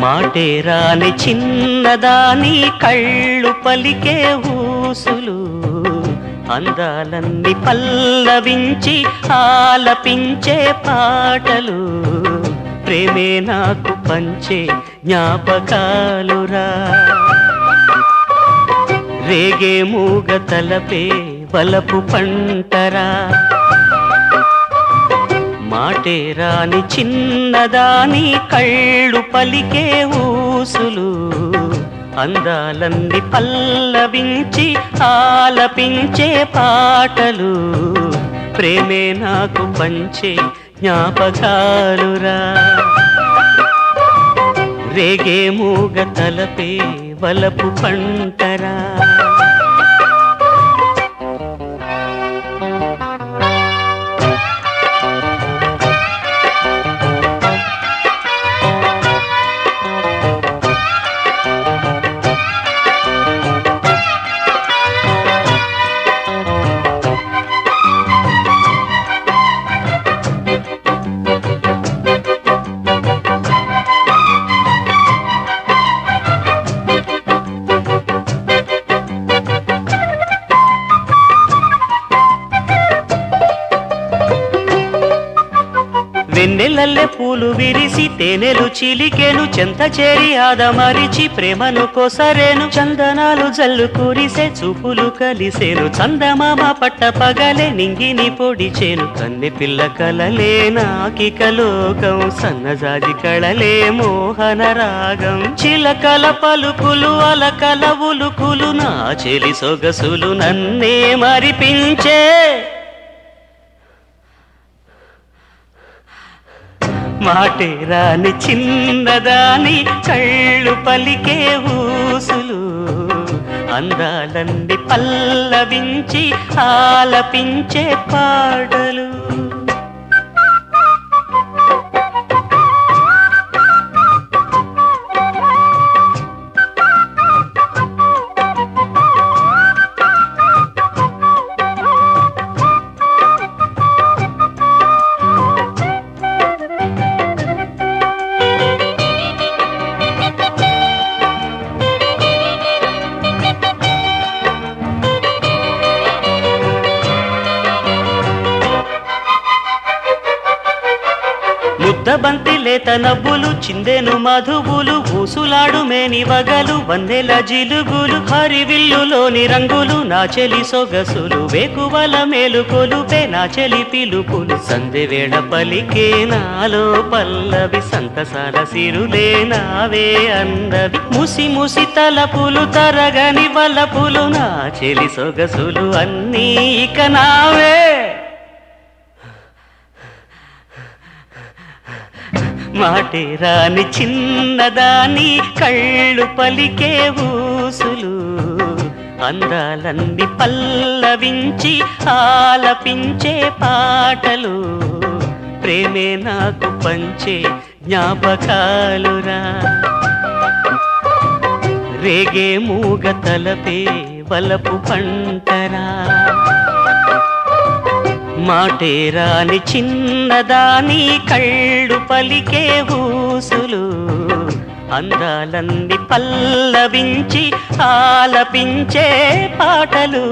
మాటే రాని చిన్నదాని కళ్ళు పలికే ఊసులు అందాలన్నీ పల్లవించి ఆలపించే పాటలు ప్రేమే నాకు పంచే జ్ఞాపకాలురా రేగే మూగ తలపే వలపు పంటరా మాటే రాని చిన్నదాని కళ్ళు పలికే ఊసులు అందాలన్నీ పల్లవించి ఆలపించే పాటలు ప్రేమే నాకు పంచే జ్ఞాపకాలురా రేగే మూగ తలపే వలపు పంటరా వెన్నెలల్లె పూలు విరిసి తేనెలు చిలికెను చెంత చేరి ఆదమరిచి ప్రేమను కొసరేను చందనాలు జల్లు కురిసే చూపులు కలిసేను చందమామ పట్ట పగలే నింగిని పొడిచేను కన్నె పిల్ల కలలే నాకిక లోకం సన్నజాజి కళలే మోహన రాగం చిలకల పలుకులు అలకల ఉలుకులు నా చెలి సొగసులు నన్నే మరిపించే మాటే రాని చిన్నదాని కళ్ళు పలికే ఊసులు అందాలన్నీ పల్లవించి ఆలపించే పాటలు ముద్దబంతి లేత నవ్వులు చిందెను మధువులు ఊసులాడు మేని వగలు వందెల జిలుగులు హరివిల్లులోని రంగులు నా చెలి సొగసులు వేకువల మేలుకొలుపే నా చెలి పిలుపులు సందెవేళ పలికే నాలో పల్లవి సంతసాల సిరులే నావే అందవి ముసి ముసి తలపులు తరగని వలపులు నా చెలి సొగసులు అన్నీ ఇక నావే మాటే రాని చిన్నదాని కళ్ళు పలికే ఊసులు అందాలన్నీ పల్లవించి ఆలపించే పాటలు ప్రేమే నాకు పంచే జ్ఞాపకాలురా రేగే మూగ తలపే వలపు పంటరా మాటే రాని చిన్నదాని కళ్ళు పలికే ఊసులు అందాలన్నీ పల్లవించి ఆలపించే పాటలు